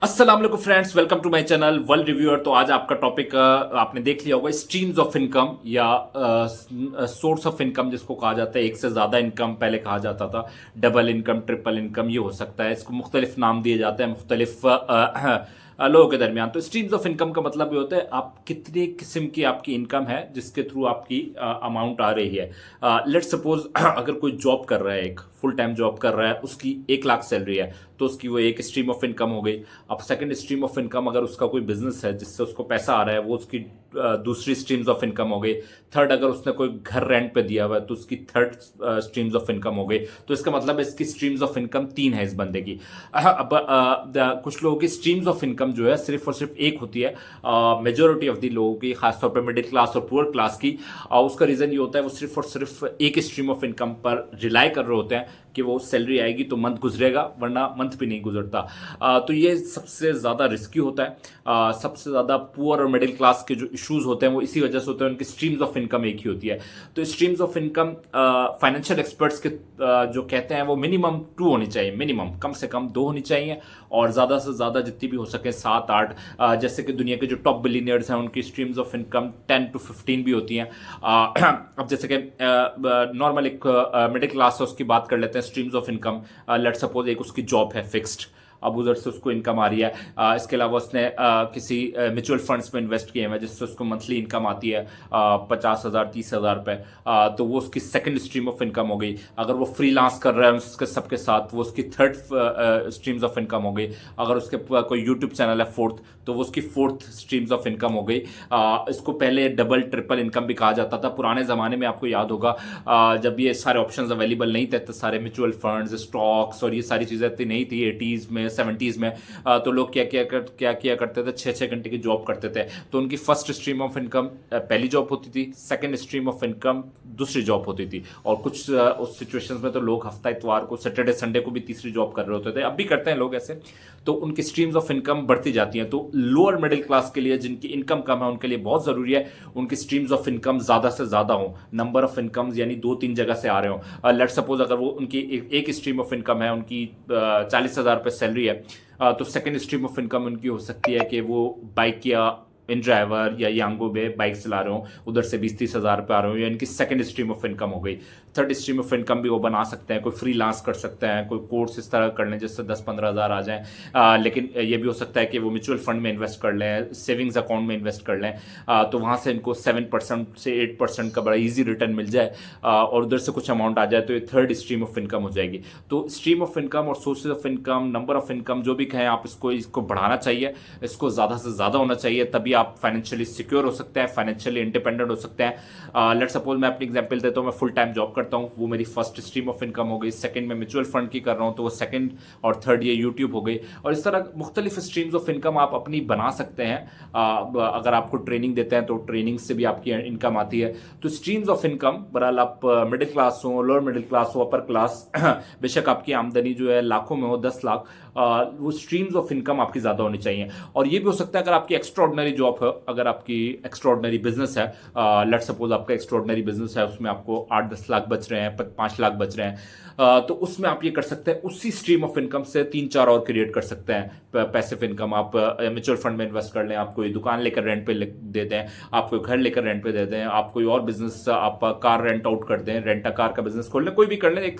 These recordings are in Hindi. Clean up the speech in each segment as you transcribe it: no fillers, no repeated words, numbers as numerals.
अस्सलाम वालेकुम friends, welcome to my channel world reviewer. तो आज आपका टॉपिक आपने देख लिया होगा, स्ट्रीम्स ऑफ इनकम या सोर्स ऑफ इनकम जिसको कहा जाता है। एक से ज़्यादा इनकम पहले कहा जाता था, डबल इनकम, ट्रिपल इनकम, ये हो सकता है। इसको मुख्तलिफ नाम दिए जाते हैं मुख्तलिफ लोगों के दरमियान। तो स्ट्रीम्स ऑफ इनकम का मतलब ये होता है आप कितने किस्म की आपकी इनकम है जिसके थ्रू आपकी अमाउंट आ रही है। लेट सपोज अगर कोई जॉब कर रहा है, एक फुल टाइम जॉब कर रहा है, उसकी 1 लाख सैलरी है, तो उसकी वो एक स्ट्रीम ऑफ इनकम हो गई। अब सेकंड स्ट्रीम ऑफ इनकम, अगर उसका कोई बिजनेस है जिससे उसको पैसा आ रहा है, वो उसकी दूसरी स्ट्रीम्स ऑफ इनकम हो गई। थर्ड, अगर उसने कोई घर रेंट पे दिया हुआ है तो उसकी थर्ड स्ट्रीम्स ऑफ इनकम हो गई। तो इसका मतलब है इसकी स्ट्रीम्स ऑफ इनकम 3 है इस बंदे की। अब कुछ लोगों की स्ट्रीम्स ऑफ इनकम जो है सिर्फ और सिर्फ एक होती है। मेजोरिटी ऑफ द लोगों की, खासतौर पर मिडिल क्लास और पुअर क्लास की, उसका रीज़न ये होता है वो सिर्फ और सिर्फ एक स्ट्रीम ऑफ इनकम पर रिलाई कर रहे होते हैं कि वो सैलरी आएगी तो मंथ गुजरेगा, वरना मंथ भी नहीं गुजरता। तो ये सबसे ज़्यादा रिस्की होता है। सबसे ज़्यादा पुअर और मिडिल क्लास के जो इश्यूज होते हैं वो इसी वजह से होते हैं, उनकी स्ट्रीम्स ऑफ इनकम एक ही होती है। तो streams of income financial experts के जो कहते हैं वो मिनिमम 2 होनी चाहिए, मिनिमम कम से कम 2 होनी चाहिए, और ज़्यादा से ज़्यादा जितनी भी हो सके 7-8। जैसे कि दुनिया के जो टॉप बिलियनियर्स हैं उनकी स्ट्रीम्स ऑफ इनकम 10 to 15 भी होती हैं। अब जैसे कि नॉर्मल एक मिडिल क्लास है, उसकी बात कर लेते हैं streams of income. Let suppose एक उसकी जॉब है फिक्स्ड, अब उधर से उसको इनकम आ रही है। इसके अलावा उसने किसी म्यूचुअल फंड्स में इन्वेस्ट किए हैं जिससे उसको मंथली इनकम आती है 50,000 30,000 रुपये। तो वो उसकी सेकंड स्ट्रीम ऑफ इनकम हो गई। अगर वो फ्रीलांस कर रहा है उसके सबके साथ, वो उसकी थर्ड स्ट्रीम्स ऑफ इनकम हो गई। अगर उसके कोई यूट्यूब चैनल है फोर्थ, तो वो उसकी फोर्थ स्ट्रीम्स ऑफ इनकम हो गई। इसको पहले डबल ट्रिपल इनकम भी कहा जाता था पुराने ज़माने में। आपको याद होगा जब ये सारे ऑप्शंस अवेलेबल नहीं थे, तो सारे म्यूचुअल फंड्स, स्टॉक्स और ये सारी चीज़ें इतनी नहीं थी 80s में 70s में। तो लोग क्या किया करते थे, 6-6 घंटे की जॉब करते थे। तो उनकी फर्स्ट स्ट्रीम ऑफ इनकम पहली जॉब होती थी, सेकंड स्ट्रीम ऑफ इनकम दूसरी जॉब होती थी, और कुछ उस सिचुएशंस में तो लोग हफ्ता इतवार को, सैटरडे संडे को भी तीसरी जॉब कर रहे होते थे। अब भी करते हैं लोग ऐसे। तो उनकी स्ट्रीम्स ऑफ इनकम बढ़ती जाती हैं। तो लोअर मिडिल क्लास के लिए, जिनकी इनकम कम है, उनके लिए बहुत ज़रूरी है उनकी स्ट्रीम्स ऑफ इनकम ज़्यादा से ज़्यादा हो, नंबर ऑफ इनकम्स यानी 2-3 जगह से आ रहे हो। लेट सपोज अगर वो उनकी एक स्ट्रीम ऑफ इनकम है, उनकी 40,000 रुपये सैलरी है, तो सेकंड स्ट्रीम ऑफ इनकम उनकी हो सकती है कि वो बाइक या इन ड्राइवर या यांगो में बाइक चला रहे हो, उधर से 20-30 हज़ार रुपये आ रहे हो, या इनकी सेकंड स्ट्रीम ऑफ इनकम हो गई। थर्ड स्ट्रीम ऑफ इनकम भी वो बना सकते हैं, कोई फ्रीलांस कर सकते हैं, कोई कोर्स इस तरह कर लें जिससे 10-15 हज़ार आ जाएँ। लेकिन ये भी हो सकता है कि वो म्यूचुअल फंड में इन्वेस्ट कर लें, सेविंग्स अकाउंट में इन्वेस्ट कर लें, तो वहाँ से इनको 7% से 8% का बड़ा ईजी रिटर्न मिल जाए, और उधर से कुछ अमाउंट आ जाए, तो ये थर्ड स्ट्रीम ऑफ इनकम हो जाएगी। तो स्ट्रीम ऑफ इनकम और sources of income, number of income, जो भी कहें आप, इसको बढ़ाना चाहिए, इसको ज़्यादा से ज़्यादा होना चाहिए, तभी आप फाइनेंशियली सिक्योर हो सकते हैं, फाइनेंशियली इंडिपेंडेंट हो सकते हैं। लेट सपोज मैं अपनी एग्जांपल देता हूँ, मैं फुल टाइम जॉब करता हूँ, वो मेरी फर्स्ट स्ट्रीम ऑफ इनकम हो गई। सेकंड में म्यूचुअल फंड की कर रहा हूँ, तो वो सेकंड, और थर्ड ये यूट्यूब हो गई। और इस तरह मुख्तलिफ स्ट्रीम्स ऑफ इनकम आप अपनी बना सकते हैं। अगर आपको ट्रेनिंग देते हैं तो ट्रेनिंग से भी आपकी इनकम आती है। तो स्ट्रीम्स ऑफ इनकम, बहरहाल आप मिडिल क्लास हो, लोअर मिडिल क्लास हो, अपर क्लास, बेशक आपकी आमदनी जो है लाखों में हो, 10 लाख, वो स्ट्रीम्स ऑफ इनकम आपकी ज़्यादा होनी चाहिए। और ये भी हो सकता है अगर आपकी एक्स्ट्रॉर्डनरी जॉब है, अगर आपकी एक्स्ट्रॉर्डनरी बिजनेस है, लेट सपोज आपका एक्स्ट्रॉर्डनरी बिजनेस है, उसमें आपको 8-10 लाख बच रहे हैं, 5 लाख बच रहे हैं, तो उसमें आप ये कर सकते हैं, उसी स्ट्रीम ऑफ इनकम से 3-4 और क्रिएट कर सकते हैं पैसिव इनकम। आप म्यूचुअल फंड में इन्वेस्ट कर लें, आप कोई दुकान लेकर रेंट पे दे दें, आप कोई घर लेकर रेंट पे दे दें, आप कोई और बिजनेस, आप कार रेंट आउट कर दें, रेंट अ कार का बिजनेस खोल लें, कोई भी कर लें।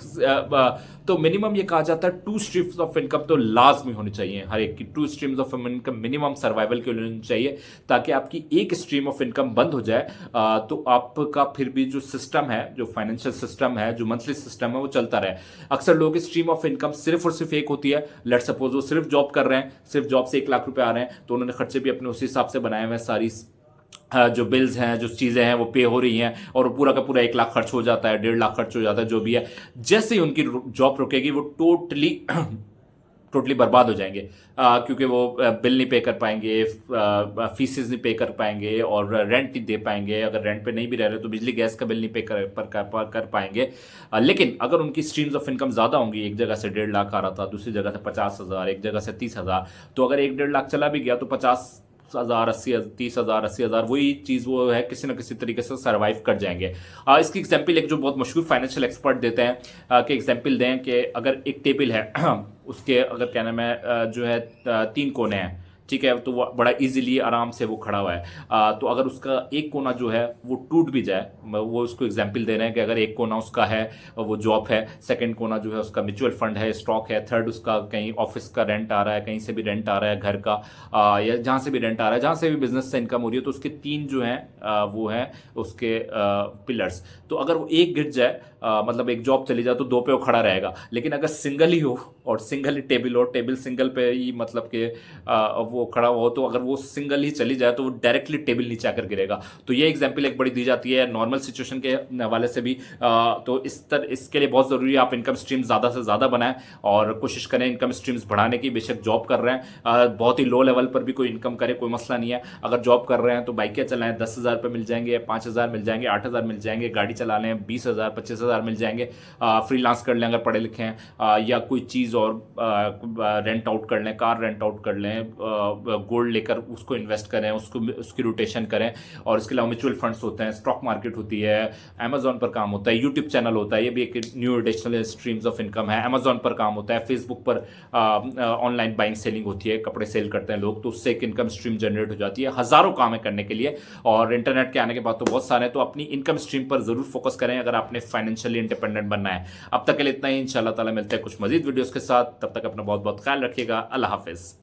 तो मिनिमम ये कहा जाता है 2 स्ट्रीम्स ऑफ इनकम तो लाजमी होनी चाहिए हर एक की। 2 streams of income minimum survival के लिए होनी चाहिए, ताकि आपकी एक स्ट्रीम ऑफ इनकम बंद हो जाए तो आपका फिर भी जो सिस्टम है, जो फाइनेंशियल सिस्टम है, जो मंथली सिस्टम है, वो चलता रहे। अक्सर लोगों की स्ट्रीम ऑफ इनकम सिर्फ और सिर्फ एक होती है। लेट सपोज वो सिर्फ जॉब कर रहे हैं, सिर्फ जॉब से 1 लाख रुपए आ रहे हैं, तो उन्होंने खर्चे भी अपने उसी हिसाब से बनाए हुए हैं, सारी जो बिल्स हैं, जो चीज़ें हैं वो पे हो रही हैं, और पूरा का पूरा 1 लाख खर्च हो जाता है, 1.5 लाख खर्च हो जाता है, जो भी है। जैसे ही उनकी जॉब रुकेगी वो टोटली बर्बाद हो जाएंगे, क्योंकि वो बिल नहीं पे कर पाएंगे, फीसेस नहीं पे कर पाएंगे, और रेंट नहीं दे पाएंगे। अगर रेंट पे नहीं भी रह रहे तो बिजली गैस का बिल नहीं पे कर पाएंगे। लेकिन अगर उनकी स्ट्रीम्स ऑफ इनकम ज़्यादा होंगी, एक जगह से 1.5 लाख आ रहा था, दूसरी जगह से 50,000, एक जगह से 30,000, तो अगर 1-1.5 लाख चला भी गया तो 50 60,000 80 30,000 80,000 वही चीज़ वो है, किसी ना किसी तरीके से सर्वाइव कर जाएंगे। इसकी एग्जाम्पल एक जो बहुत मशहूर फाइनेंशियल एक्सपर्ट देते हैं कि एग्जाम्पल दें कि अगर एक टेबल है उसके अगर क्या नाम है जो है 3 कोने हैं, ठीक है, तो वो बड़ा इजीली आराम से वो खड़ा हुआ है। तो अगर उसका एक कोना जो है वो टूट भी जाए, वो उसको एग्जाम्पल दे रहे हैं कि अगर एक कोना उसका है वो जॉब है, सेकंड कोना जो है उसका म्यूचुअल फंड है, स्टॉक है, थर्ड उसका कहीं ऑफिस का रेंट आ रहा है, कहीं से भी रेंट आ रहा है घर का, या जहाँ से भी रेंट आ रहा है, जहाँ से भी बिजनेस से इनकम हो रही है, तो उसके 3 जो हैं वो हैं उसके पिलर्स। तो अगर वो एक गिर जाए, मतलब एक जॉब चली जाए, तो 2 पे वो खड़ा रहेगा। लेकिन अगर सिंगल ही हो और सिंगल ही टेबल हो, टेबल सिंगल पे ही मतलब कि वो खड़ा हो, तो अगर वो सिंगल ही चली जाए तो वो डायरेक्टली टेबल नीचे आकर गिरेगा। तो ये एग्जांपल एक बड़ी दी जाती है नॉर्मल सिचुएशन के हवाले से भी। तो इसके लिए बहुत ज़रूरी है आप इनकम स्ट्रीम ज़्यादा से ज़्यादा बनाएं और कोशिश करें इनकम स्ट्रीम्स बढ़ाने की। बेशक जॉब कर रहे हैं, बहुत ही लो लेवल पर भी कोई इनकम करे, कोई मसला नहीं है। अगर जॉब कर रहे हैं तो बाइकें चलाएं, 10,000 रुपये मिल जाएंगे, 5,000 मिल जाएंगे, 8,000 मिल जाएंगे। गाड़ी चला लें, 20,000 25,000 मिल जाएंगे। फ्रीलांस कर लें अगर पढ़े लिखे हैं, या कोई चीज़ और रेंट आउट कर लें, कार रेंट आउट कर लें, गोल्ड लेकर उसको इन्वेस्ट करें, उसकी रोटेशन करें। और इसके अलावा म्यूचुअल फंड्स होते हैं, स्टॉक मार्केट होती है, अमेजोन पर काम होता है, यूट्यूब चैनल होता है, ये भी एक new additional streams of income है। अमेजोन पर काम होता है, फेसबुक पर ऑनलाइन बाइंग सेलिंग होती है, कपड़े सेल करते हैं लोग, तो उससे एक इनकम स्ट्रीम जनरेट हो जाती है। हज़ारों काम है करने के लिए, और इंटरनेट के आने के बाद तो बहुत सारे हैं। तो अपनी इनकम स्ट्रीम पर ज़रूर फोकस करें अगर आपने फाइनेंशियली इंडिपेंडेंट बनना है। अब तक के लिए इतना ही, इंशाल्लाह ताला मिलते हैं कुछ मजीद वीडियोस के साथ। तब तक अपना बहुत बहुत ख्याल रखिएगा। अल्लाह हाफिज़।